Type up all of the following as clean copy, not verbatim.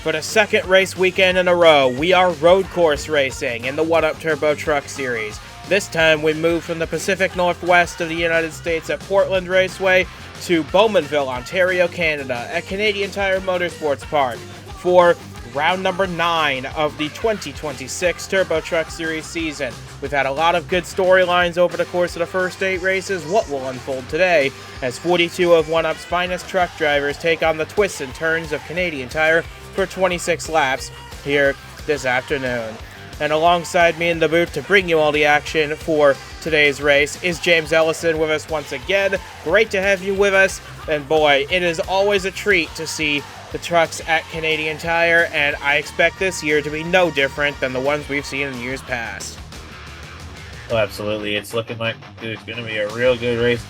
For the second race weekend in a row, we are road course racing in the 1UP Turbo Truck Series. This time we move from the Pacific Northwest of the United States at Portland Raceway to Bowmanville, Ontario, Canada at Canadian Tire Motorsports Park for round number 9 of the 2026 Turbo Truck Series season. We've had a lot of good storylines over the course of the first 8 races. What will unfold today as 42 of 1UP's finest truck drivers take on the twists and turns of Canadian Tire for 26 laps here this afternoon. And alongside me in the booth to bring you all the action for today's race is James Ellison with us once again. Great to have you with us, and boy, it is always a treat to see the trucks at Canadian Tire, and I expect this year to be no different than the ones we've seen in years past. Oh, absolutely. It's looking like it's going to be a real good race.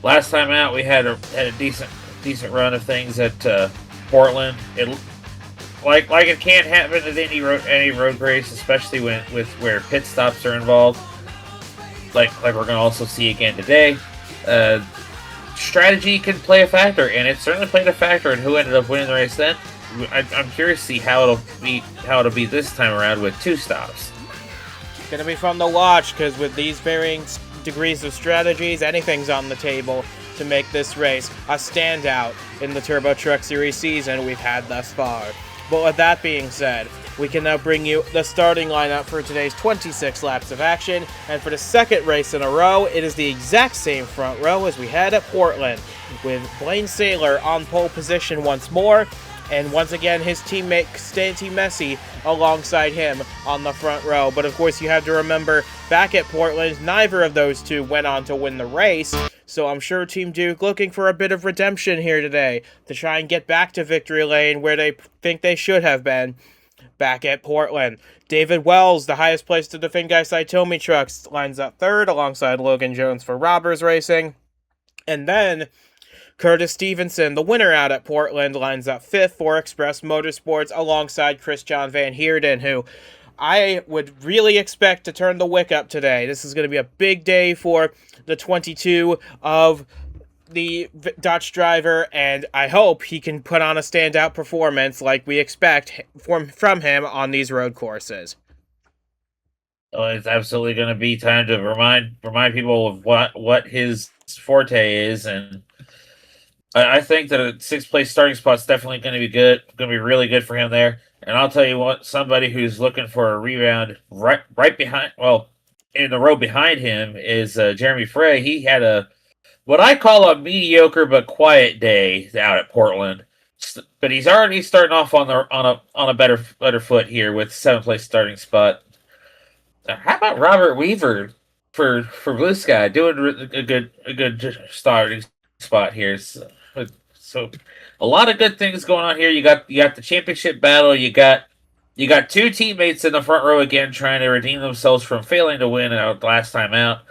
Last time out, we had a decent run of things at Portland. Like it can't happen at any road race, especially where pit stops are involved. Like we're going to also see again today. Strategy can play a factor, and it certainly played a factor in who ended up winning the race. Then I'm curious to see how it'll be this time around with 2 stops. It's going to be fun to watch because with these varying degrees of strategies, anything's on the table to make this race a standout in the Turbo Truck Series season we've had thus far. But with that being said, we can now bring you the starting lineup for today's 26 laps of action, and for the second race in a row, it is the exact same front row as we had at Portland, with Blaine Saylor on pole position once more, and once again his teammate Santi Messi alongside him on the front row. But of course you have to remember, back at Portland, neither of those two went on to win the race, so I'm sure Team Duke looking for a bit of redemption here today to try and get back to victory lane where they think they should have been back at Portland. David Wells, the highest place to defend Guy Saitomi trucks, lines up third alongside Logan Jones for Robbers Racing. And then Curtis Stevenson, the winner out at Portland, lines up 5th for Express Motorsports alongside Christian Van Heerden, who I would really expect to turn the wick up today. This is going to be a big day for the 22 of the Dutch driver, and I hope he can put on a standout performance like we expect from him on these road courses. Oh, it's absolutely going to be time to remind people of what his forte is, and I think that a 6th place starting spot is definitely going to be good. Going to be really good for him there. And I'll tell you what, somebody who's looking for a rebound right behind, well, in the row behind him is Jeremy Frey. He had what I call a mediocre but quiet day out at Portland, but he's already starting off on a better foot here with 7th place starting spot. How about Robert Weaver for Blue Sky doing a good starting spot here? So a lot of good things going on here. You got the championship battle. You got 2 teammates in the front row again trying to redeem themselves from failing to win last time out.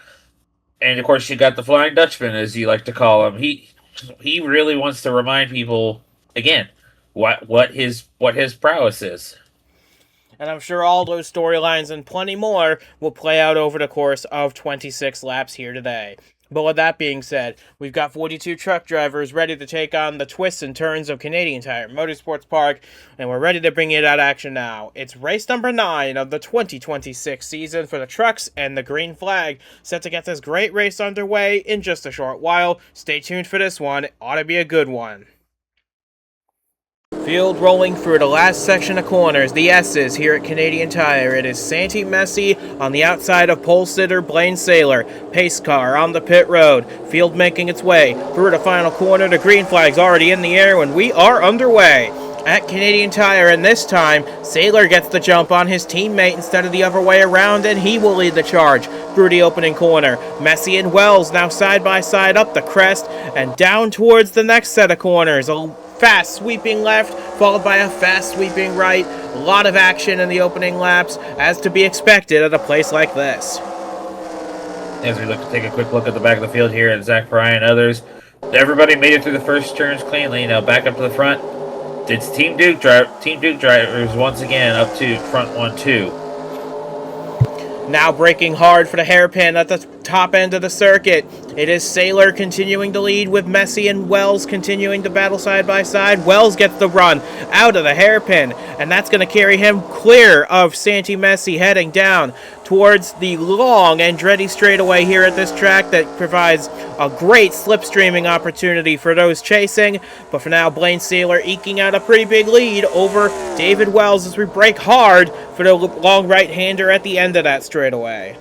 And of course, you got the Flying Dutchman, as you like to call him. He really wants to remind people again what his prowess is. And I'm sure all those storylines and plenty more will play out over the course of 26 laps here today. But with that being said, we've got 42 truck drivers ready to take on the twists and turns of Canadian Tire Motorsports Park, and we're ready to bring you that action now. It's race number 9 of the 2026 season for the trucks and the green flag, set to get this great race underway in just a short while. Stay tuned for this one. It ought to be a good one. Field rolling through the last section of corners, the S's here at Canadian Tire. It is Santi Messi on the outside of pole sitter Blaine Saylor. Pace car on the pit road. Field making its way through the final corner. The green flag's already in the air when we are underway at Canadian Tire, and this time Saylor gets the jump on his teammate instead of the other way around, and he will lead the charge through the opening corner. Messi and Wells now side by side up the crest and down towards the next set of corners. A fast sweeping left, followed by a fast sweeping right. A lot of action in the opening laps, as to be expected at a place like this. As we take a quick look at the back of the field here at Zach Bryan and others, everybody made it through the first turns cleanly. Now back up to the front. It's Team Duke drivers once again up to front 1-2. Now braking hard for the hairpin at the top end of the circuit. It is Saylor continuing to lead with Messi and Wells continuing to battle side by side. Wells gets the run out of the hairpin, and that's going to carry him clear of Santi Messi heading down towards the long Andretti straightaway here at this track that provides a great slipstreaming opportunity for those chasing. But for now, Blaine Saylor eking out a pretty big lead over David Wells as we brake hard for the long right-hander at the end of that straightaway.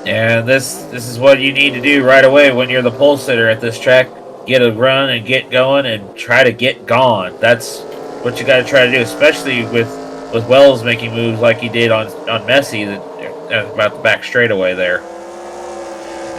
And this is what you need to do right away when you're the pole sitter at this track. Get a run and get going and try to get gone. That's what you got to try to do, especially with Wells making moves like he did on Messi about the back straightaway there.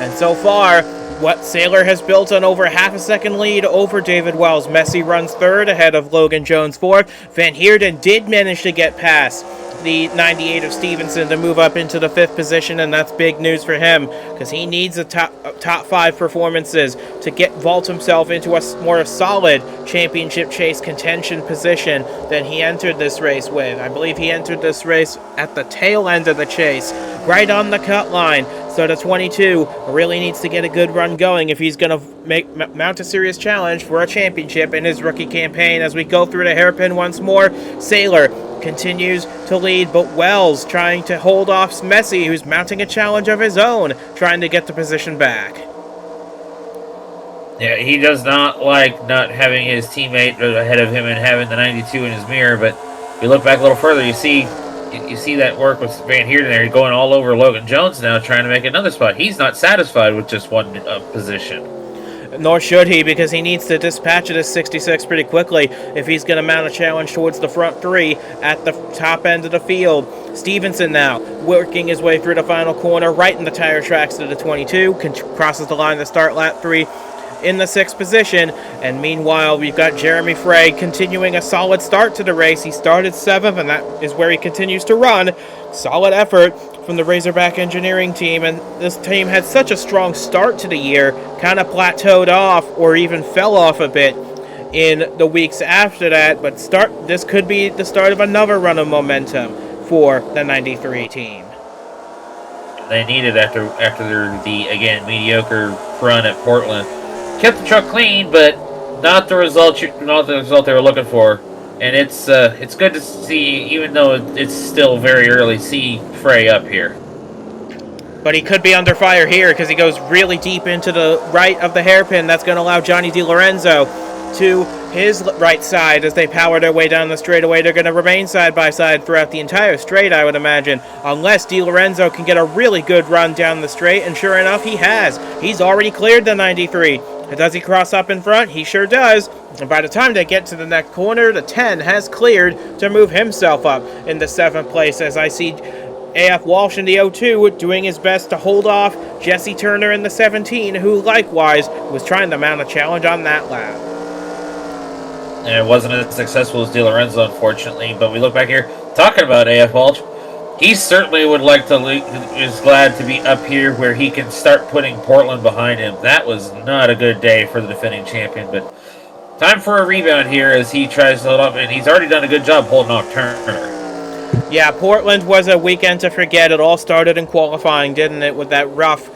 And so far, what Saylor has built on over half a second lead over David Wells. Messi runs third ahead of Logan Jones fourth. Van Heerden did manage to get past the 98 of Stevenson to move up into the fifth position, and that's big news for him because he needs a top five performances to vault himself into a more solid championship chase contention position than he entered this race with. I believe he entered this race at the tail end of the chase, right on the cut line. So the 22 really needs to get a good run going if he's going to mount a serious challenge for a championship in his rookie campaign. As we go through the hairpin once more, Saylor continues to lead, but Wells trying to hold off Messi, who's mounting a challenge of his own, trying to get the position back. Yeah, he does not like not having his teammate ahead of him and having the 92 in his mirror, but if you look back a little further, you see that work with Van Heerden there. He's going all over Logan Jones now, trying to make another spot. He's not satisfied with just one position. Nor should he, because he needs to dispatch it as 66 pretty quickly if he's going to mount a challenge towards the front three at the top end of the field. Stevenson now working his way through the final corner, right in the tire tracks to the 22, crosses the line to start lap 3 in the 6th position. And meanwhile, we've got Jeremy Frey continuing a solid start to the race. He started 7th, and that is where he continues to run. Solid effort from the Razorback engineering team, and this team had such a strong start to the year, kind of plateaued off or even fell off a bit in the weeks after that, but this could be the start of another run of momentum for the 93 team. They need it after the again mediocre run at Portland. Kept the truck clean, but not the result they were looking for. And it's good to see, even though it's still very early, see Frey up here. But he could be under fire here because he goes really deep into the right of the hairpin. That's going to allow Johnny DiLorenzo to his right side as they power their way down the straightaway. They're going to remain side by side throughout the entire straight, I would imagine, unless DiLorenzo can get a really good run down the straight, and sure enough, he has. He's already cleared the 93. Does he cross up in front? He sure does. And by the time they get to the next corner, the 10 has cleared to move himself up in the 7th place, as I see AF Walsh in the 02 doing his best to hold off Jesse Turner in the 17, who likewise was trying to mount a challenge on that lap. And it wasn't as successful as DiLorenzo, unfortunately. But we look back here, talking about AF Walsh, he certainly would like to, is glad to be up here where he can start putting Portland behind him. That was not a good day for the defending champion, but time for a rebound here as he tries to hold up, and he's already done a good job holding off Turner. Yeah, Portland was a weekend to forget. It all started in qualifying, didn't it, with that rough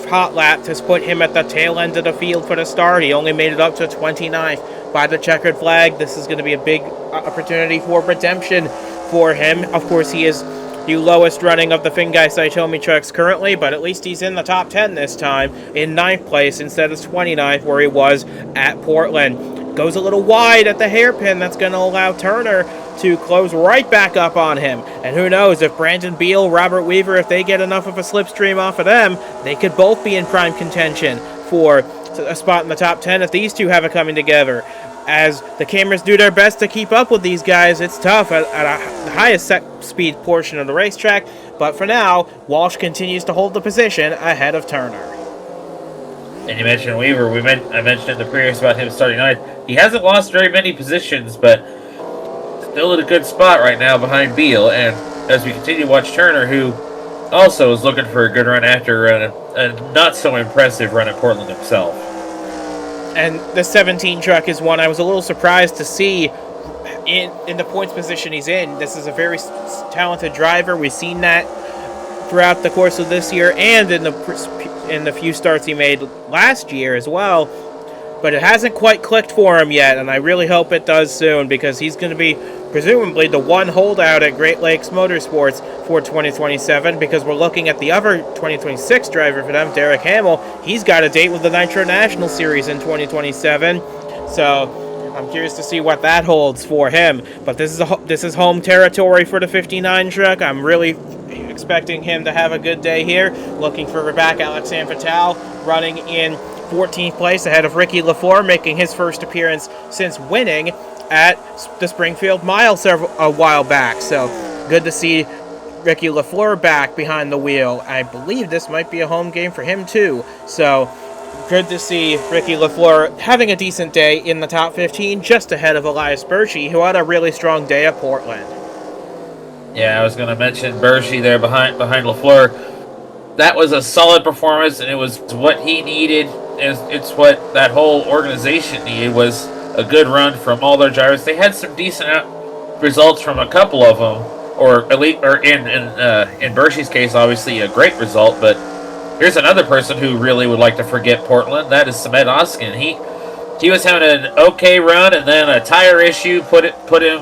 hot lap to put him at the tail end of the field for the start. He only made it up to 29th by the checkered flag. This is going to be a big opportunity for redemption for him. Of course, he is the lowest running of the Fingai Saitomi trucks currently, but at least he's in the top 10 this time, in 9th place instead of 29th where he was at Portland. Goes a little wide at the hairpin. That's going to allow Turner to close right back up on him. And who knows, if Brandon Beal, Robert Weaver, if they get enough of a slipstream off of them, they could both be in prime contention for a spot in the top 10 if these two have it coming together. As the cameras do their best to keep up with these guys, it's tough at the highest set speed portion of the racetrack. But for now, Walsh continues to hold the position ahead of Turner. And you mentioned Weaver. I mentioned in the previous about him starting 9th. He hasn't lost very many positions, but still in a good spot right now behind Beal. And as we continue to watch Turner, who also is looking for a good run after a not so impressive run at Portland himself. And the 17 truck is one I was a little surprised to see in the points position he's in. This is a very talented driver. We've seen that throughout the course of this year and in the few starts he made last year as well. But it hasn't quite clicked for him yet, and I really hope it does soon, because he's going to be presumably the one holdout at Great Lakes Motorsports for 2027, because we're looking at the other 2026 driver for them, Derek Hamill. He's got a date with the Nitro National Series in 2027, so I'm curious to see what that holds for him. But this is home territory for the 59 truck. I'm really expecting him to have a good day here. Looking for back Alex Sanfatal running in 14th place ahead of Ricky LaFleur, making his first appearance since winning at the Springfield Mile a while back. So good to see Ricky LaFleur back behind the wheel. I believe this might be a home game for him too. So good to see Ricky LaFleur having a decent day in the top 15, just ahead of Elias Bershey, who had a really strong day at Portland. Yeah, I was going to mention Bershey there behind LaFleur. That was a solid performance, and it was what he needed. It's what that whole organization needed, was a good run from all their drivers. They had some decent results from a couple of them, or at least, or in Bershey's case, obviously a great result. But here's another person who really would like to forget Portland. That is Samed Oskin. He was having an okay run, and then a tire issue put him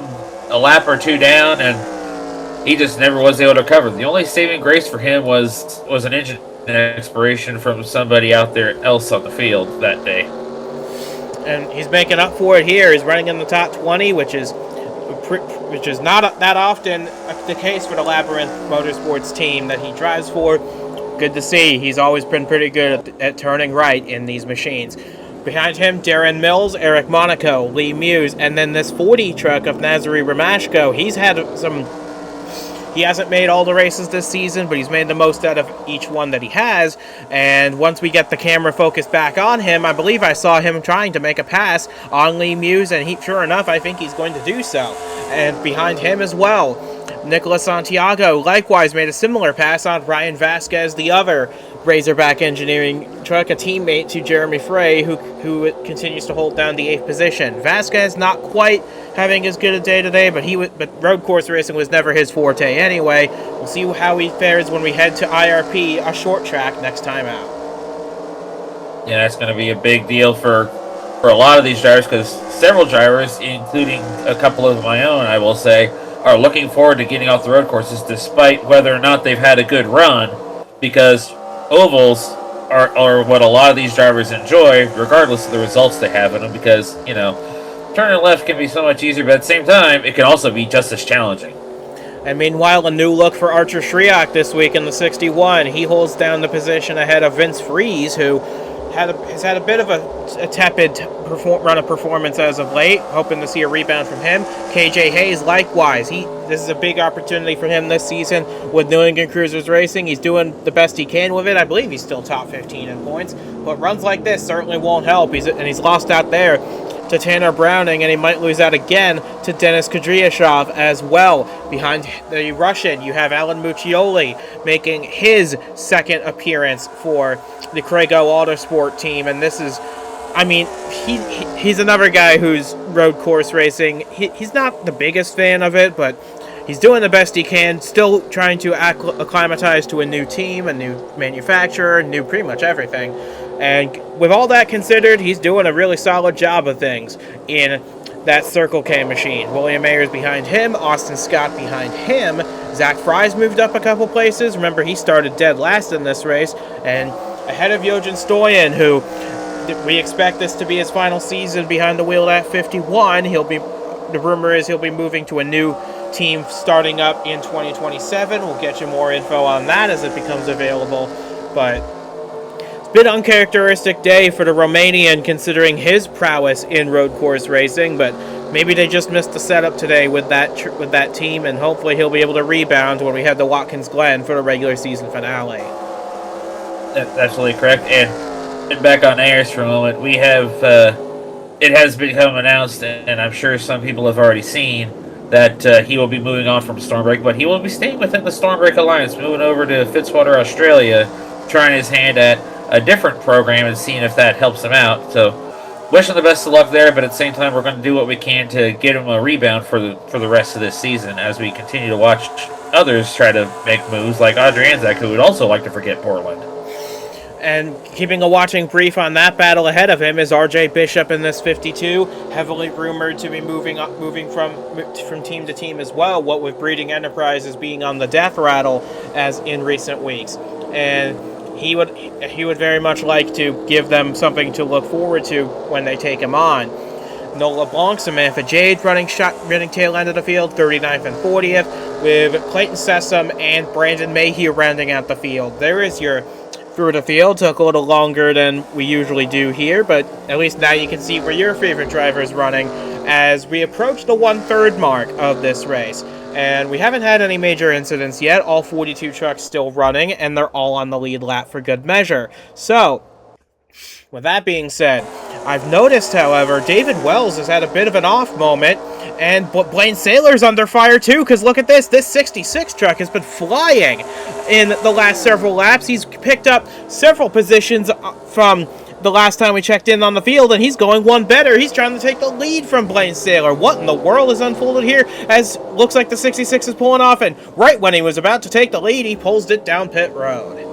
a lap or two down, and he just never was able to recover. The only saving grace for him was an engine expiration from somebody out there else on the field that day. And he's making up for it here. He's running in the top 20, which is not that often the case for the Labyrinth Motorsports team that he drives for. Good to see. He's always been pretty good at turning right in these machines. Behind him, Darren Mills, Eric Monaco, Lee Muse, and then this 40 truck of Nazari Romashko. He hasn't made all the races this season, but he's made the most out of each one that he has. And once we get the camera focused back on him, I believe I saw him trying to make a pass on Lee Muse, and sure enough, I think he's going to do so. And behind him as well, Nicolas Santiago likewise made a similar pass on Ryan Vasquez, the other Razorback Engineering truck, a teammate to Jeremy Frey, who continues to hold down the 8th position. Vasquez not quite having as good a day today, but road course racing was never his forte anyway. We'll see how he fares when we head to IRP, a short track, next time out. Yeah, that's going to be a big deal for a lot of these drivers, because several drivers, including a couple of my own, I will say, are looking forward to getting off the road courses despite whether or not they've had a good run, because ovals are what a lot of these drivers enjoy, regardless of the results they have in them, because, turning left can be so much easier, but at the same time, it can also be just as challenging. And meanwhile, a new look for Archer Shriak this week in the 61. He holds down the position ahead of Vince Fries, who has had a bit of a tepid run of performance as of late. Hoping to see a rebound from him. KJ Hayes, likewise. This is a big opportunity for him this season with New England Cruisers Racing. He's doing the best he can with it. I believe he's still top 15 in points. But runs like this certainly won't help. He's lost out there to Tanner Browning, and he might lose out again to Denis Kudryashov as well. Behind the Russian, you have Alan Muccioli making his second appearance for the Craigo Autosport team, and this is, he's another guy who's road course racing. He's not the biggest fan of it, but he's doing the best he can, still trying to acclimatize to a new team, a new manufacturer, new pretty much everything. And with all that considered, he's doing a really solid job of things in that Circle K machine. William Ayers behind him, Austin Scott behind him. Zach Fry's moved up a couple places. Remember, he started dead last in this race. And ahead of Yojan Stoyan, who we expect this to be his final season behind the wheel at 51. The rumor is he'll be moving to a new team starting up in 2027. We'll get you more info on that as it becomes available. But bit uncharacteristic day for the Romanian, considering his prowess in road course racing, but maybe they just missed the setup today with that team, and hopefully he'll be able to rebound when we head to Watkins Glen for the regular season finale. That's absolutely correct. And back on Ayers for a moment, we have it has become announced, and I'm sure some people have already seen, that he will be moving on from Stormbreak, but he will be staying within the Stormbreak Alliance, moving over to Fitzwater, Australia, trying his hand at a different program and seeing if that helps him out. So wish him the best of luck there, but at the same time, we're going to do what we can to get him a rebound for the rest of this season as we continue to watch others try to make moves, like Audrey Anzac, who would also like to forget Portland. And keeping a watching brief on that battle ahead of him is R.J. Bishop in this 52, heavily rumored to be moving from team to team as well, what with Breeding Enterprises being on the death rattle as in recent weeks. And he would very much like to give them something to look forward to when they take him on. Nola Blanc, Samantha Jade running tail end of the field, 39th and 40th, with Clayton Sessom and Brandon Mayhew rounding out the field. There is your through the field. Took a little longer than we usually do here, but at least now you can see where your favorite driver is running as we approach the 1/3 mark of this race. And we haven't had any major incidents yet. All 42 trucks still running, and they're all on the lead lap for good measure. So, with that being said, I've noticed, however, David Wells has had a bit of an off moment, and Blaine Saylor's under fire too, because look at this. This 66 truck has been flying in the last several laps. He's picked up several positions from the last time we checked in on the field, and he's going one better. He's trying to take the lead from Blaine Saylor. What in the world is unfolded here? As looks like the 66 is pulling off, and right when he was about to take the lead, he pulls it down pit road.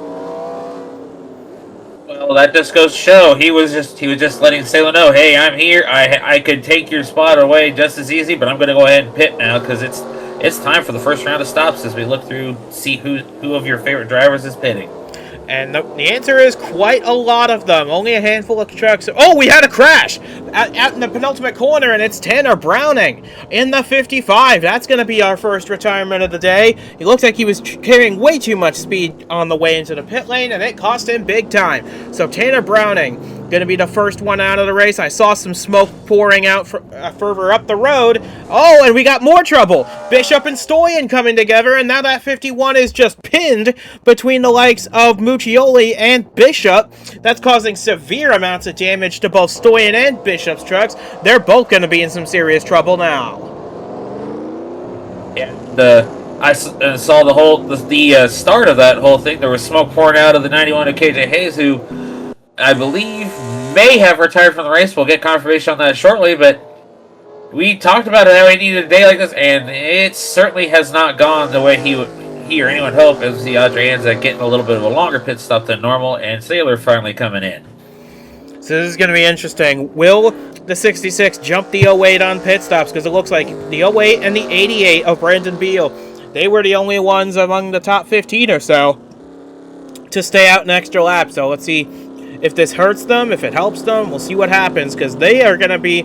Well, that just goes to show he was just letting Saylor know, hey, I'm here. I could take your spot away just as easy, but I'm going to go ahead and pit now because it's time for the first round of stops as we look through, see who of your favorite drivers is pitting. And the answer is quite a lot of them. Only a handful of trucks. Oh, we had a crash out in the penultimate corner, and it's Tanner Browning in the 55. That's going to be our first retirement of the day. He looks like he was carrying way too much speed on the way into the pit lane, and it cost him big time. So Tanner Browning going to be the first one out of the race. I saw some smoke pouring out further up the road. Oh, and we got more trouble. Bishop and Stoyan coming together, and now that 51 is just pinned between the likes of Muccioli and Bishop. That's causing severe amounts of damage to both Stoyan and Bishop's trucks. They're both going to be in some serious trouble now. Yeah, I saw the start of that whole thing. There was smoke pouring out of the 91 of KJ Hayes, who I believe may have retired from the race. We'll get confirmation on that shortly, but we talked about it, how he needed a day like this, and it certainly has not gone the way he or anyone hoped, as the Audrey Anzac getting a little bit of a longer pit stop than normal, and Saylor finally coming in. So this is going to be interesting. Will the 66 jump the 08 on pit stops? Because it looks like the 08 and the 88 of Brandon Beal, they were the only ones among the top 15 or so to stay out an extra lap. So let's see if this hurts them, if it helps them. We'll see what happens, because they are going to be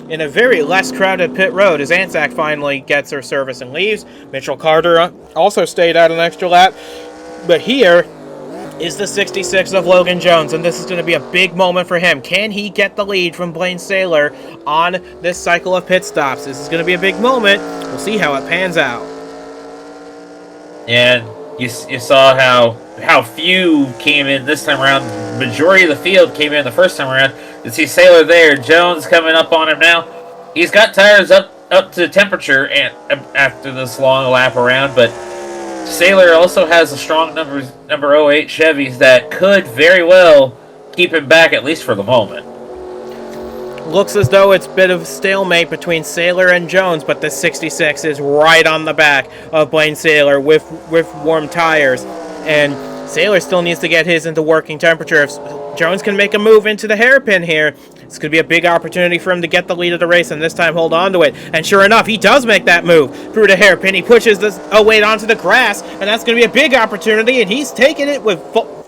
in a very less crowded pit road as Anzac finally gets her service and leaves. Mitchell Carter also stayed out an extra lap. But here is the 66 of Logan Jones, and this is going to be a big moment for him. Can he get the lead from Blaine Saylor on this cycle of pit stops? This is going to be a big moment. We'll see how it pans out. And you saw how few came in this time around. Majority of the field came in the first time around. You see Saylor there. Jones coming up on him now. He's got tires up to temperature and after this long lap around, but Saylor also has a strong number 08 Chevys that could very well keep him back, at least for the moment. Looks as though it's a bit of a stalemate between Saylor and Jones, but the 66 is right on the back of Blaine Saylor with warm tires. And Saylor still needs to get his into working temperature. If Jones can make a move into the hairpin here, this could be a big opportunity for him to get the lead of the race and this time hold on to it. And sure enough, he does make that move through the hairpin. He pushes this 08 onto the grass, and that's going to be a big opportunity, and he's taking it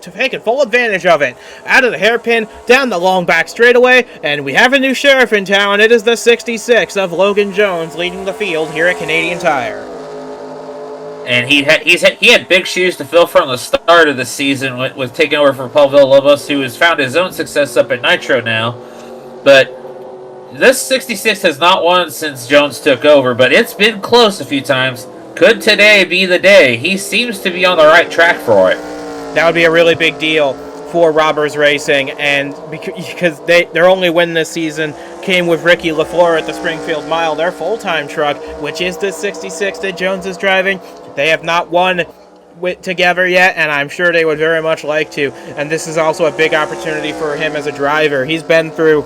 taking full advantage of it. Out of the hairpin, down the long back straightaway, and we have a new sheriff in town. It is the 66 of Logan Jones leading the field here at Canadian Tire. And he had big shoes to fill from the start of the season with taking over for Paul Villalobos, who has found his own success up at Nitro now. But this 66 has not won since Jones took over, but it's been close a few times. Could today be the day? He seems to be on the right track for it. That would be a really big deal for Robbers Racing, and because their only win this season came with Ricky LaFleur at the Springfield Mile, their full-time truck, which is the 66 that Jones is driving. They have not won together yet, and I'm sure they would very much like to. And this is also a big opportunity for him as a driver. He's been through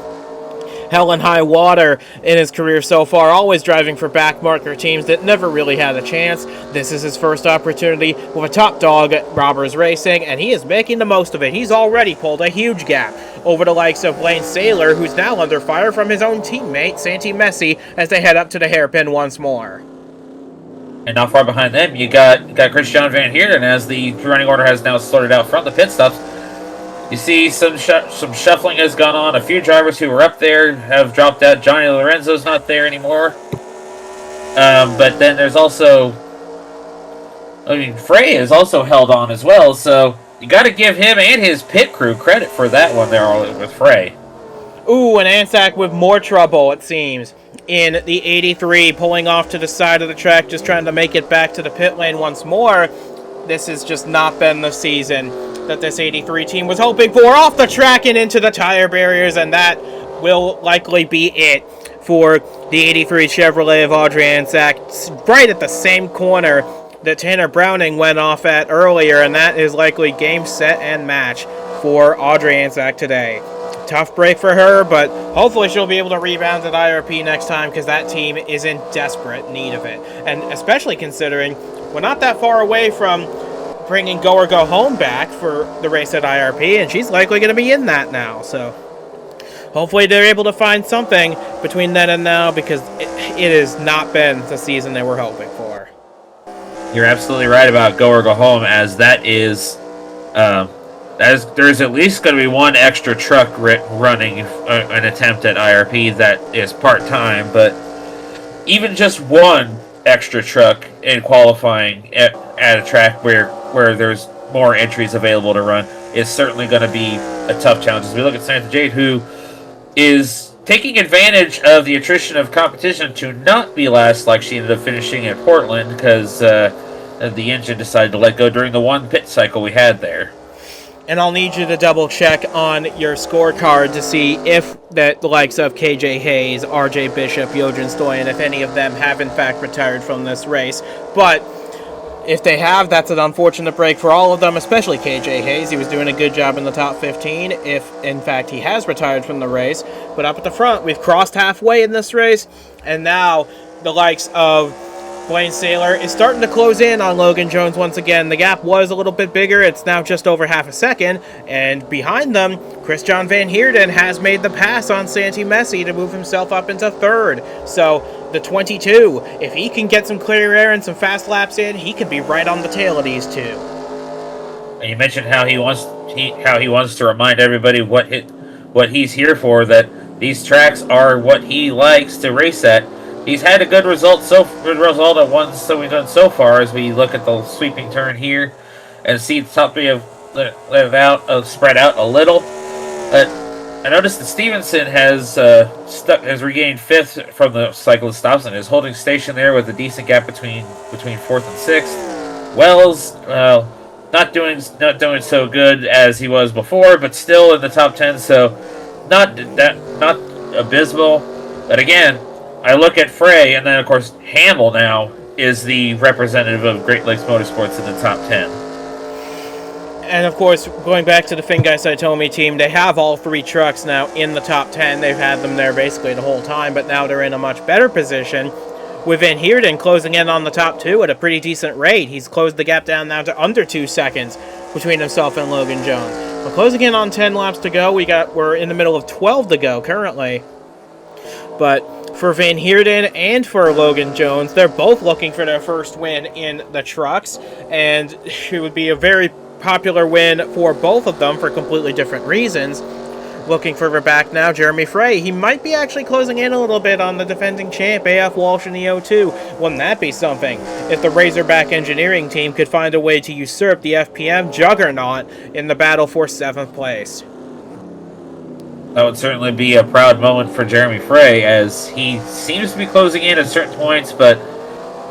hell and high water in his career so far, always driving for backmarker teams that never really had a chance. This is his first opportunity with a top dog at Robbers Racing, and he is making the most of it. He's already pulled a huge gap over the likes of Blaine Saylor, who's now under fire from his own teammate, Santi Messi, as they head up to the hairpin once more. And not far behind them, you got Christian Van Heerden, as the running order has now sorted out front the pit stops. You see some shuffling has gone on. A few drivers who were up there have dropped out. Johnny Lorenzo's not there anymore. But then there's also, Frey is also held on as well. So you got to give him and his pit crew credit for that one there with Frey. Ooh, and Anzac with more trouble, it seems, in the 83, pulling off to the side of the track, just trying to make it back to the pit lane once more. This has just not been the season that this 83 team was hoping for. Off the track and into the tire barriers, and that will likely be it for the 83 Chevrolet of Audrey Anzac, right at the same corner that Tanner Browning went off at earlier, and that is likely game, set, and match for Audrey Anzac today. Tough break for her, but hopefully she'll be able to rebound at IRP next time, because that team is in desperate need of it. And especially considering we're not that far away from bringing Go or Go Home back for the race at IRP, and she's likely going to be in that now. So hopefully they're able to find something between then and now, because it has not been the season they were hoping for. You're absolutely right about Go or Go Home, as that is... there's at least going to be one extra truck running an attempt at IRP that is part-time, but even just one extra truck in qualifying at a track where there's more entries available to run is certainly going to be a tough challenge. As we look at Santa Jade, who is taking advantage of the attrition of competition to not be last like she ended up finishing at Portland, because the engine decided to let go during the one pit cycle we had there. And I'll need you to double check on your scorecard to see if the likes of KJ Hayes, RJ Bishop, Yodrin Stoyan, if any of them have in fact retired from this race. But if they have, that's an unfortunate break for all of them, especially KJ Hayes. He was doing a good job in the top 15, if in fact he has retired from the race. But up at the front, we've crossed halfway in this race, and now the likes of Blaine Saylor is starting to close in on Logan Jones once again. The gap was a little bit bigger. It's now just over half a second. And behind them, Christian Van Heerden has made the pass on Santi Messi to move himself up into third. So the 22, if he can get some clear air and some fast laps in, he could be right on the tail of these two. And you mentioned how he wants to remind everybody what he's here for, that these tracks are what he likes to race at. He's had a good result at ones that we've done so far, as we look at the sweeping turn here and see the top three have spread out a little. But I noticed that Stevenson has regained fifth from the cyclist stops and is holding station there with a decent gap between fourth and sixth. Wells, not doing so good as he was before, but still in the top 10, so not abysmal. But again, I look at Frey, and then, of course, Hamill now is the representative of Great Lakes Motorsports in the top 10. And, of course, going back to the Fingai Saitomi team, they have all three trucks now in the top 10. They've had them there basically the whole time, but now they're in a much better position, with Van Heerden closing in on the top two at a pretty decent rate. He's closed the gap down now to under 2 seconds between himself and Logan Jones. We're closing in on 10 laps to go. We're in the middle of 12 to go currently. But for Van Heerden and for Logan Jones, they're both looking for their first win in the trucks, and it would be a very popular win for both of them for completely different reasons. Looking further back now, Jeremy Frey, he might be actually closing in a little bit on the defending champ, AF Walsh in the O2. Wouldn't that be something if the Razorback engineering team could find a way to usurp the FPM juggernaut in the battle for 7th place? That would certainly be a proud moment for Jeremy Frey, as he seems to be closing in at certain points, but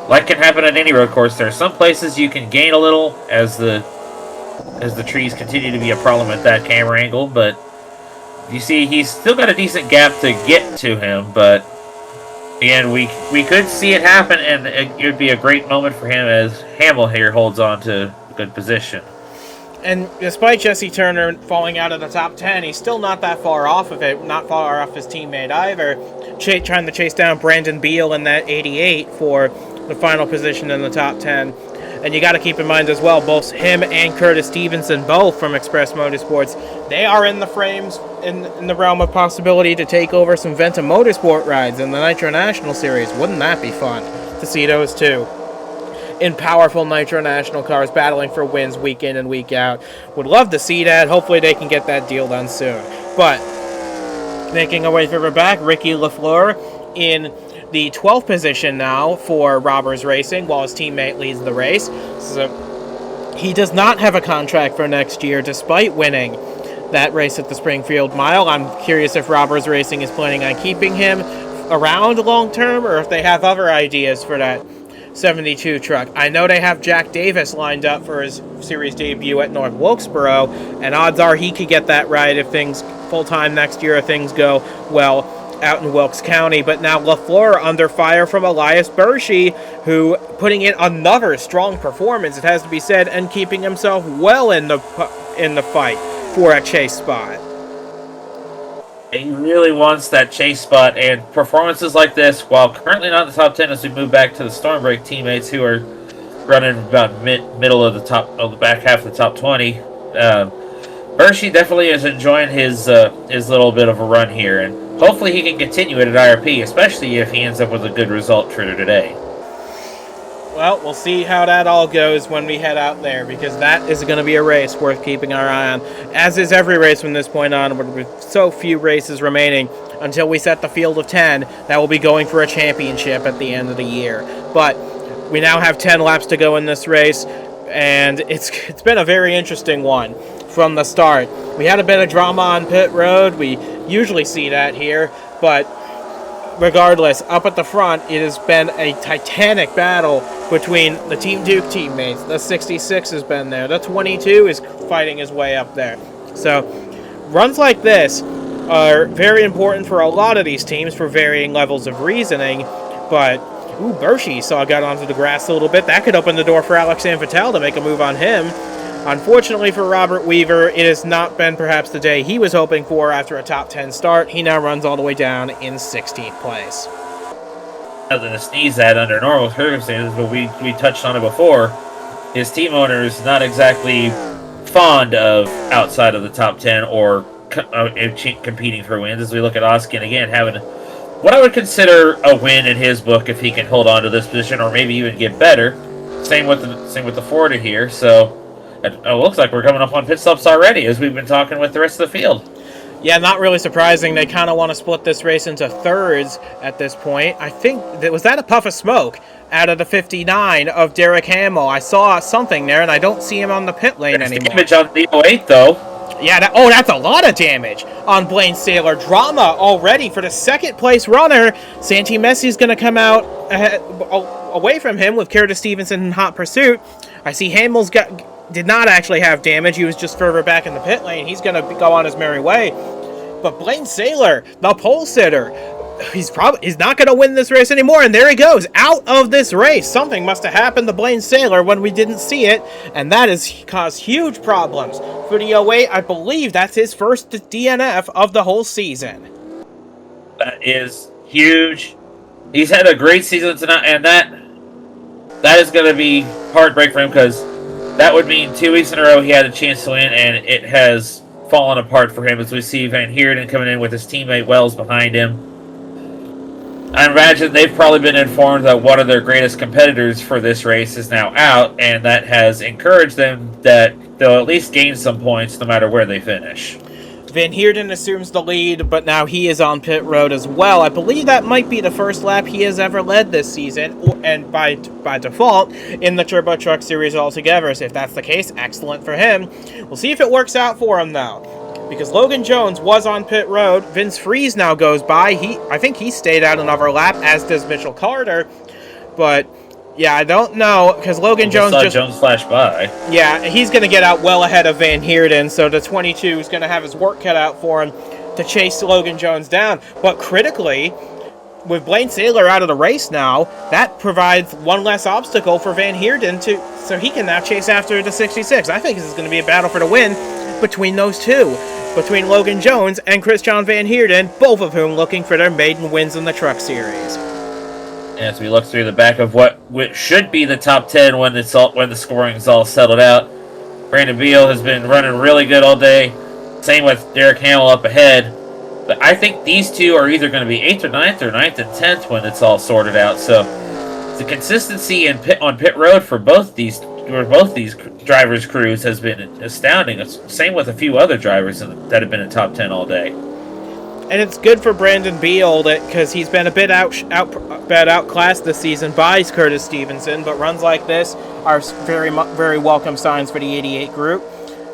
like can happen at any road course, there are some places you can gain a little as the trees continue to be a problem at that camera angle, but you see he's still got a decent gap to get to him. But again, we could see it happen, and it would be a great moment for him as Hamill here holds on to a good position. And despite Jesse Turner falling out of the top 10, he's still not that far off of it, not far off his teammate either, trying to chase down Brandon Beal in that 88 for the final position in the top 10. And you got to keep in mind as well, both him and Curtis Stevenson, both from Express Motorsports, they are in the frames, in the realm of possibility to take over some Venta Motorsport rides in the Nitro National Series. Wouldn't that be fun to see those two in powerful Nitro National cars battling for wins week in and week out? Would love to see that. Hopefully they can get that deal done soon. But making our way further back, Ricky LaFleur in the 12th position now for Robbers Racing while his teammate leads the race. So he does not have a contract for next year despite winning that race at the Springfield Mile. I'm curious if Robbers Racing is planning on keeping him around long term or if they have other ideas for that 72 truck. I know they have Jack Davis lined up for his series debut at North Wilkesboro, and odds are he could get that ride if things full-time next year, if things go well out in Wilkes County. But now LaFleur under fire from Elias Bershey, who putting in another strong performance, it has to be said, and keeping himself well in the fight for a chase spot. He really wants that chase spot, and performances like this, while currently not in the top 10 as we move back to the Stormbreak teammates who are running about middle of the back half of the top 20. Hershey definitely is enjoying his little bit of a run here, and hopefully he can continue it at IRP, especially if he ends up with a good result for today. Well, we'll see how that all goes when we head out there, because that is going to be a race worth keeping our eye on, as is every race from this point on, with so few races remaining until we set the field of 10 that will be going for a championship at the end of the year. But we now have 10 laps to go in this race, and it's been a very interesting one from the start. We had a bit of drama on pit road. We usually see that here, but regardless, up at the front, it has been a titanic battle between the Team Duke teammates. The 66 has been there. The 22 is fighting his way up there. So runs like this are very important for a lot of these teams for varying levels of reasoning, but Bershey got onto the grass a little bit. That could open the door for Alex Sanfatel to make a move on him. Unfortunately for Robert Weaver, it has not been perhaps the day he was hoping for after a top 10 start. He now runs all the way down in 16th place. Nothing to sneeze at under normal circumstances, but we touched on it before. His team owner is not exactly fond of outside of the top 10 or competing for wins, as we look at Oskin again having what I would consider a win in his book if he can hold on to this position or maybe even get better. Same with the Florida here, so it looks like we're coming up on pit stops already as we've been talking with the rest of the field. Yeah, not really surprising. They kind of want to split this race into thirds at this point. I think, was that a puff of smoke out of the 59 of Derek Hamill? I saw something there, and I don't see him on the pit lane There's anymore. Damage on the 08, though. Yeah, that's a lot of damage on Blaine Saylor. Drama already for the second place runner. Santi Messi's going to come out away from him with Curtis Stevenson in hot pursuit. I see Hamill's did not actually have damage. He was just further back in the pit lane. He's going to go on his merry way. But Blaine Saylor, the pole sitter, he's not going to win this race anymore. And there he goes, out of this race. Something must have happened to Blaine Saylor when we didn't see it, and that has caused huge problems for the 08. I believe that's his first DNF of the whole season. That is huge. He's had a great season tonight, and that is going to be heartbreak for him, because that would mean 2 weeks in a row he had a chance to win, and it has fallen apart for him as we see Van Heerden coming in with his teammate Wells behind him. I imagine they've probably been informed that one of their greatest competitors for this race is now out, and that has encouraged them that they'll at least gain some points no matter where they finish. Van Heerden assumes the lead, but now he is on pit road as well. I believe that might be the first lap he has ever led this season, and by default, in the Turbo Truck Series altogether. So if that's the case, excellent for him. We'll see if it works out for him, though, because Logan Jones was on pit road. Vince Freeze now goes by. I think he stayed out another lap, as does Mitchell Carter, but yeah, I don't know, because Logan Jones Jones flash by. Yeah, he's going to get out well ahead of Van Heerden, so the 22 is going to have his work cut out for him to chase Logan Jones down. But critically, with Blaine Saylor out of the race now, that provides one less obstacle for Van Heerden so he can now chase after the 66. I think this is going to be a battle for the win between those two, between Logan Jones and Christian Van Heerden, both of whom looking for their maiden wins in the Truck Series. As we look through the back of what should be the top 10 when the scoring's all settled out, Brandon Beal has been running really good all day. Same with Derek Hamill up ahead. But I think these two are either going to be 8th or 9th or 9th and 10th when it's all sorted out. So the consistency on pit road for both these drivers' crews has been astounding. Same with a few other drivers that have been in top 10 all day. And it's good for Brandon Beal because he's been a bit outclassed this season by Curtis Stevenson, but runs like this are very, very welcome signs for the 88 group.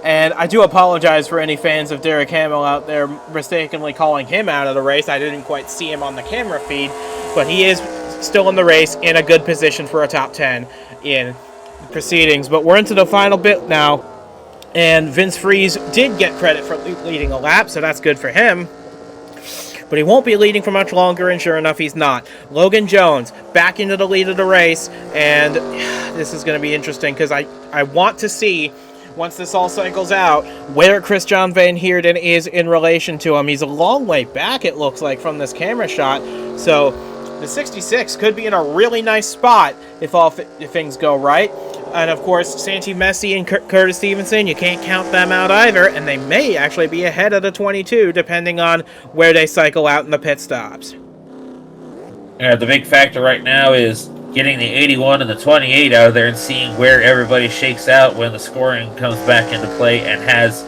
And I do apologize for any fans of Derek Hamill out there mistakenly calling him out of the race. I didn't quite see him on the camera feed, but he is still in the race in a good position for a top 10 in proceedings. But we're into the final bit now, and Vince Freeze did get credit for leading a lap, so that's good for him. But he won't be leading for much longer, and sure enough, he's not. Logan Jones back into the lead of the race, and this is going to be interesting because I want to see, once this all cycles out, where Christian Van Heerden is in relation to him. He's a long way back, it looks like, from this camera shot. So the 66 could be in a really nice spot if things go right. And of course, Santi, Messi, and Curtis Stevenson, you can't count them out either, and they may actually be ahead of the 22, depending on where they cycle out in the pit stops. Yeah, the big factor right now is getting the 81 and the 28 out of there and seeing where everybody shakes out when the scoring comes back into play and has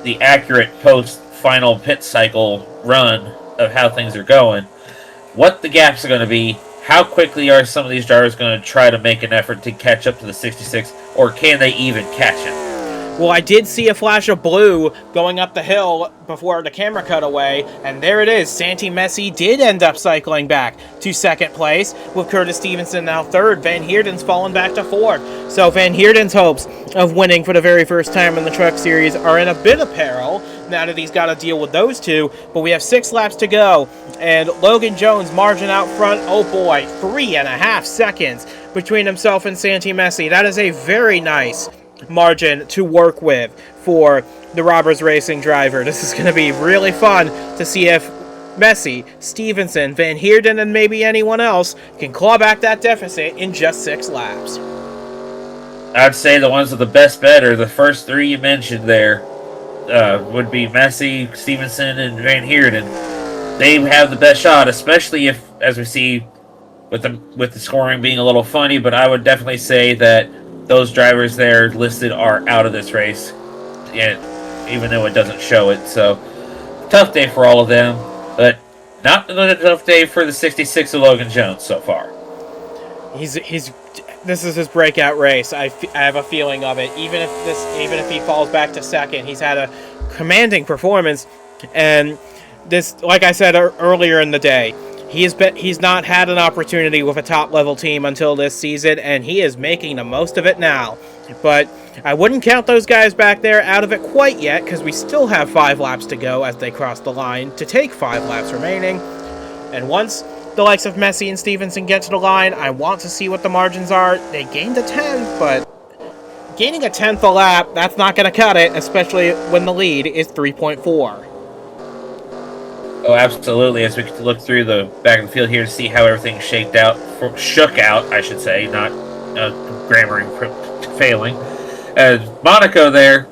the accurate post-final pit cycle run of how things are going. What the gaps are going to be, how quickly are some of these drivers going to try to make an effort to catch up to the 66, or can they even catch him? Well, I did see a flash of blue going up the hill before the camera cut away, and there it is. Santi Messi did end up cycling back to second place, with Curtis Stevenson now third. Van Heerden's fallen back to fourth. So Van Heerden's hopes of winning for the very first time in the Truck Series are in a bit of peril now that he's got to deal with those two. But we have 6 laps to go, and Logan Jones margin out front. Oh boy, 3.5 seconds between himself and Santi Messi. That is a very nice margin to work with for the Robbers Racing driver. This is going to be really fun to see if Messi, Stevenson, Van Heerden, and maybe anyone else can claw back that deficit in just 6 laps. I'd say the ones with the best bet are the first 3 you mentioned there. Would be Messi, Stevenson, and Van Heerden. They have the best shot, especially if, as we see, with the scoring being a little funny. But I would definitely say that those drivers there listed are out of this race, even though it doesn't show it. So, tough day for all of them, but not a tough day for the 66 of Logan Jones so far. This is his breakout race. I have a feeling of it. Even if he falls back to second, he's had a commanding performance, and this, like I said earlier in the day, he's not had an opportunity with a top-level team until this season, and he is making the most of it now. But I wouldn't count those guys back there out of it quite yet, because we still have 5 laps to go as they cross the line to take 5 laps remaining. And once the likes of Messi and Stevenson get to the line, I want to see what the margins are. They gained a 10th, but gaining a 10th a lap, that's not going to cut it, especially when the lead is 3.4. Oh, absolutely. As we look through the back of the field here to see how everything shook out, I should say, not grammar failing. Monaco there,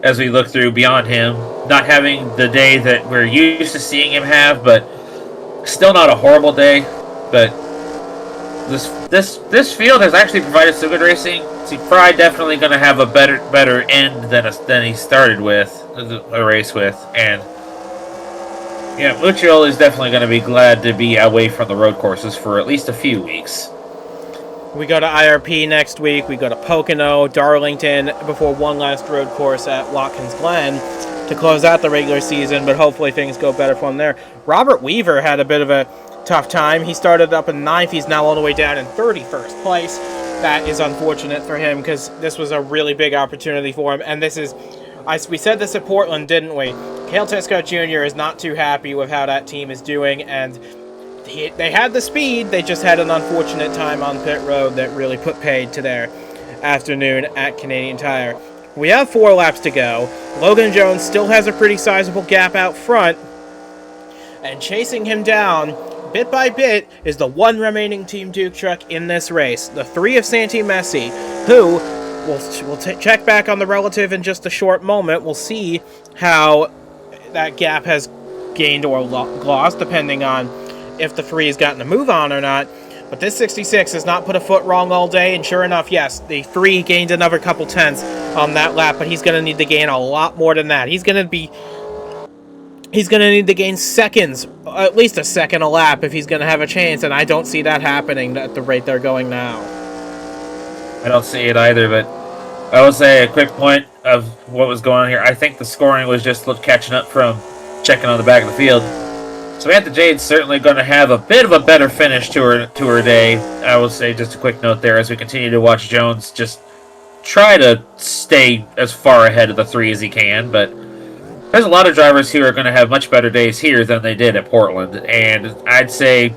as we look through beyond him, not having the day that we're used to seeing him have, but still not a horrible day. But this field has actually provided some good racing. He's probably definitely going to have a better end than he started with a race with, and yeah, Mucciol is definitely going to be glad to be away from the road courses for at least a few weeks. We go to IRP next week. We go to Pocono, Darlington, before one last road course at Watkins Glen to close out the regular season, but hopefully things go better from there. Robert Weaver had a bit of a tough time. He started up in 9th. He's now all the way down in 31st place. That is unfortunate for him because this was a really big opportunity for him, and we said this at Portland, didn't we? Cale Tescott Jr. is not too happy with how that team is doing, and they had the speed, they just had an unfortunate time on pit road that really put paid to their afternoon at Canadian Tire. We have 4 laps to go. Logan Jones still has a pretty sizable gap out front, and chasing him down bit by bit is the one remaining Team Duke truck in this race, the 3 of Santi Messi, who we'll check back on the relative in just a short moment. We'll see how that gap has gained or lost, depending on if the 3 has gotten a move on or not. But this 66 has not put a foot wrong all day, and sure enough, yes, the 3 gained another couple tenths on that lap, but he's going to need to gain a lot more than that. He's going to need to gain seconds, at least a second a lap, if he's going to have a chance, and I don't see that happening at the rate they're going now. I don't see it either, but I will say a quick point of what was going on here. I think the scoring was just catching up from checking on the back of the field. Samantha Jade's certainly going to have a bit of a better finish to her day. I will say just a quick note there as we continue to watch Jones just try to stay as far ahead of the 3 as he can, but there's a lot of drivers who are going to have much better days here than they did at Portland, and I'd say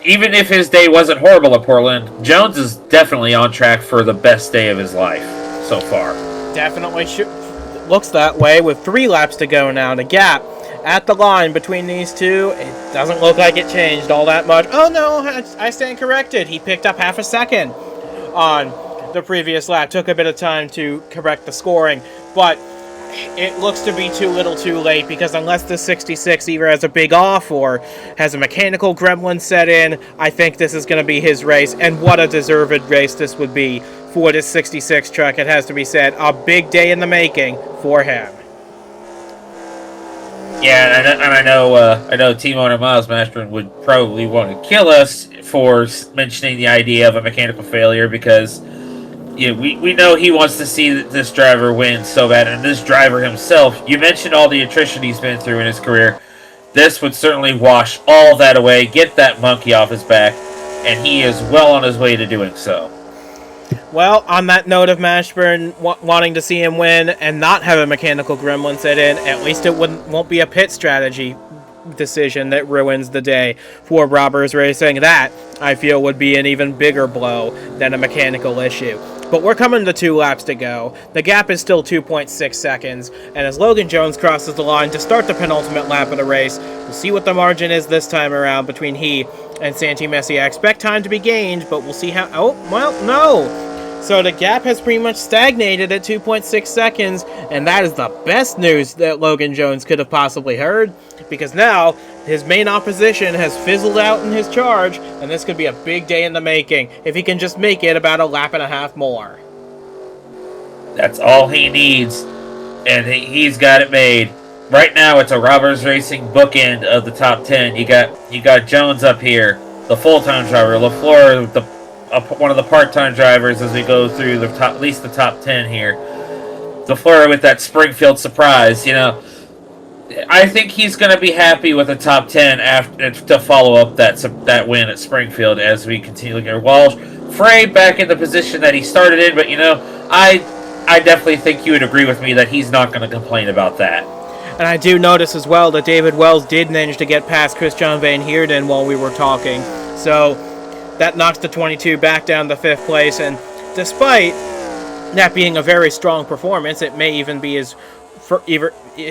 even if his day wasn't horrible at Portland, Jones is definitely on track for the best day of his life so far. Definitely looks that way with 3 laps to go now. The gap at the line between these two, it doesn't look like it changed all that much. Oh no, I stand corrected. He picked up half a second on the previous lap. Took a bit of time to correct the scoring, but it looks to be too little too late, because unless the 66 either has a big off or has a mechanical gremlin set in, I think this is going to be his race, and what a deserved race this would be for this 66 truck. It has to be said, a big day in the making for him. Yeah, and I know team owner Miles Mashburn would probably want to kill us for mentioning the idea of a mechanical failure, because we know he wants to see this driver win so bad, and this driver himself, you mentioned all the attrition he's been through in his career. This would certainly wash all that away, get that monkey off his back, and he is well on his way to doing so. Well, on that note of Mashburn wanting to see him win and not have a mechanical gremlin set in, at least it won't be a pit strategy decision that ruins the day for Robbers Racing. That, I feel, would be an even bigger blow than a mechanical issue. But we're coming to 2 laps to go. The gap is still 2.6 seconds, and as Logan Jones crosses the line to start the penultimate lap of the race, we'll see what the margin is this time around between he and Santi Messi. I expect time to be gained, but we'll see how... Oh, well, no! So the gap has pretty much stagnated at 2.6 seconds, and that is the best news that Logan Jones could have possibly heard, because now his main opposition has fizzled out in his charge, and this could be a big day in the making if he can just make it about a lap and a half more. That's all he needs, and he's got it made. Right now, it's a Robbers Racing bookend of the top 10. You got Jones up here, the full-time driver, LaFleur, one of the part-time drivers as we go through at least the top 10 here. LaFleur with that Springfield surprise, I think he's going to be happy with the top 10 after to follow up that win at Springfield as we continue looking at Walsh. Frey back in the position that he started in, but I definitely think you would agree with me that he's not going to complain about that. And I do notice as well that David Wells did manage to get past Christian Van Heerden while we were talking. So that knocks the 22 back down to 5th place, and despite that being a very strong performance, it may even be his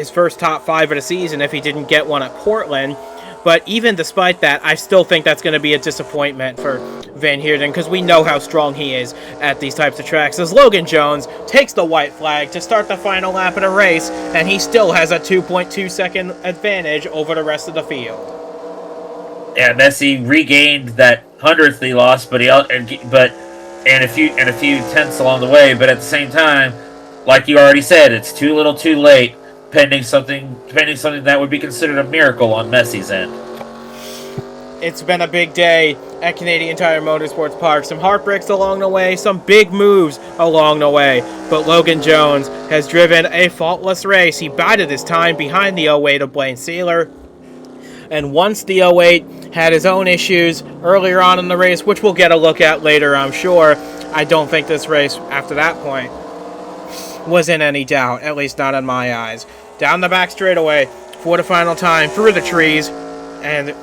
first top 5 of the season if he didn't get one at Portland. But even despite that, I still think that's going to be a disappointment for Van Heerden, because we know how strong he is at these types of tracks. As Logan Jones takes the white flag to start the final lap of the race, and he still has a 2.2 second advantage over the rest of the field. Yeah, Messi regained that 100th he lost, but a few tenths along the way. But at the same time, like you already said, it's too little, too late. Pending something that would be considered a miracle on Messi's end. It's been a big day at Canadian Tire Motorsports Park. Some heartbreaks along the way, some big moves along the way. But Logan Jones has driven a faultless race. He bided his time behind the 08 of Blaine Saylor. And once the 08 had his own issues earlier on in the race, which we'll get a look at later, I'm sure, I don't think this race, after that point, was in any doubt, at least not in my eyes. Down the back straightaway for the final time, through the trees, and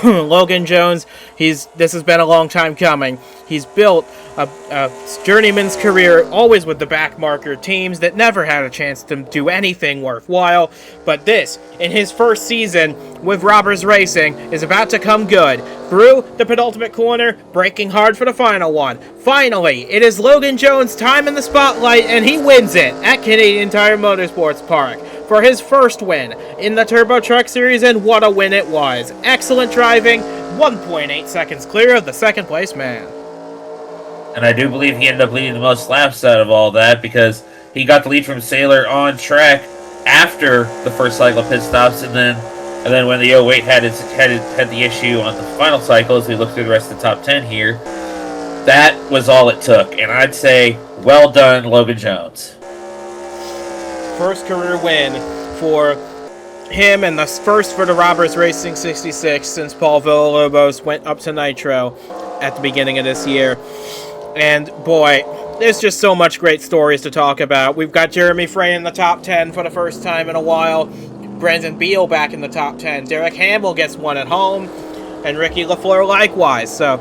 Logan Jones, this has been a long time coming. He's built a journeyman's career always with the backmarker teams that never had a chance to do anything worthwhile. But this, in his first season with Robbers Racing, is about to come good. Through the penultimate corner, braking hard for the final one. Finally, it is Logan Jones' time in the spotlight, and he wins it at Canadian Tire Motorsports Park for his first win in the Turbo Truck Series, and what a win it was. Excellent driving, 1.8 seconds clear of the second place man. And I do believe he ended up leading the most laps out of all that, because he got the lead from Saylor on track after the first cycle of pit stops, and then when the 08 had the issue on the final cycle, as we look through the rest of the top 10 here, that was all it took. And I'd say, well done, Logan Jones. First career win for him, and the first for the Robbers Racing 66 since Paul Villalobos went up to Nitro at the beginning of this year. And boy, there's just so much great stories to talk about. We've got Jeremy Frey in the top 10 for the first time in a while. Brandon Beal back in the top 10. Derek Hamill gets one at home. And Ricky LaFleur likewise. So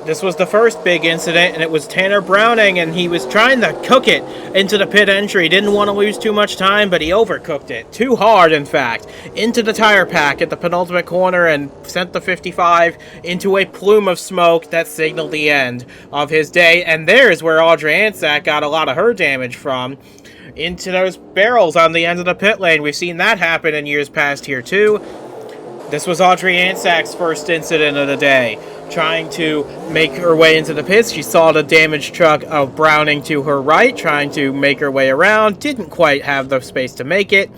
this was the first big incident, and it was Tanner Browning, and he was trying to cook it into the pit entry. Didn't want to lose too much time, but he overcooked it. Too hard, in fact. Into the tire pack at the penultimate corner and sent the 55 into a plume of smoke that signaled the end of his day. And there's where Audrey Ansack got a lot of her damage from. Into those barrels on the end of the pit lane. We've seen that happen in years past here, too. This was Audrey Ansack's first incident of the day. Trying to make her way into the pits. She saw the damaged truck of Browning to her right, trying to make her way around. Didn't quite have the space to make it.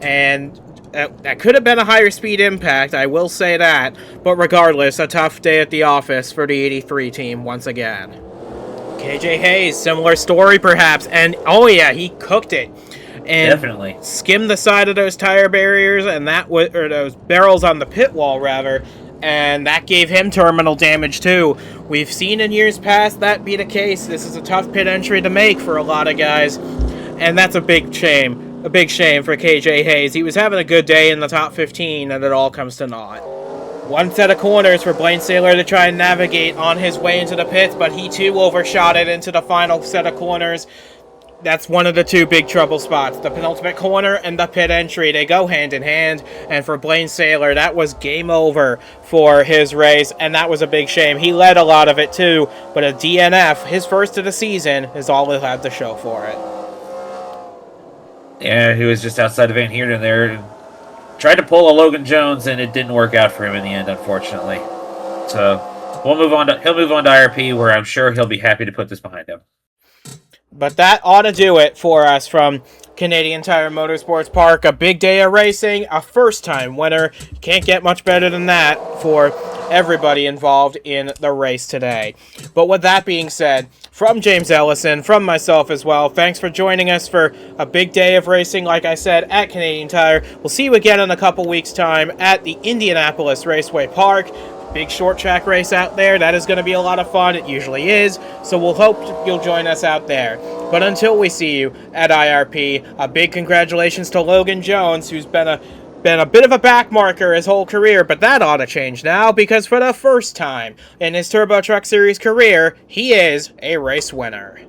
And that could have been a higher speed impact, I will say that. But regardless, a tough day at the office for the 83 team once again. KJ Hayes, similar story perhaps. And oh yeah, he cooked it. And definitely skimmed the side of those tire barriers, and those barrels on the pit wall rather, and that gave him terminal damage too. We've seen in years past that be the case. This is a tough pit entry to make for a lot of guys, and that's a big shame. A big shame for KJ Hayes. He was having a good day in the top 15, and it all comes to naught. One set of corners for Blaine Saylor to try and navigate on his way into the pits, but he too overshot it into the final set of corners. That's one of the two big trouble spots. The penultimate corner and the pit entry. They go hand in hand. And for Blaine Saylor, that was game over for his race. And that was a big shame. He led a lot of it too. But a DNF, his first of the season, is all he'll have to show for it. Yeah, he was just outside of Van Heerden there. Tried to pull a Logan Jones, and it didn't work out for him in the end, unfortunately. So he'll move on to IRP, where I'm sure he'll be happy to put this behind him. But that ought to do it for us from Canadian Tire Motorsports Park. A big day of racing, a first-time winner. Can't get much better than that for everybody involved in the race today. But with that being said, from James Ellison, from myself as well, thanks for joining us for a big day of racing, like I said, at Canadian Tire. We'll see you again in a couple weeks' time at the Indianapolis Raceway Park. Big short track race out there. That is going to be a lot of fun. It usually is. So we'll hope you'll join us out there. But until we see you at IRP, a big congratulations to Logan Jones, who's been a bit of a backmarker his whole career, but that ought to change now, because for the first time in his Turbo Truck Series career, he is a race winner.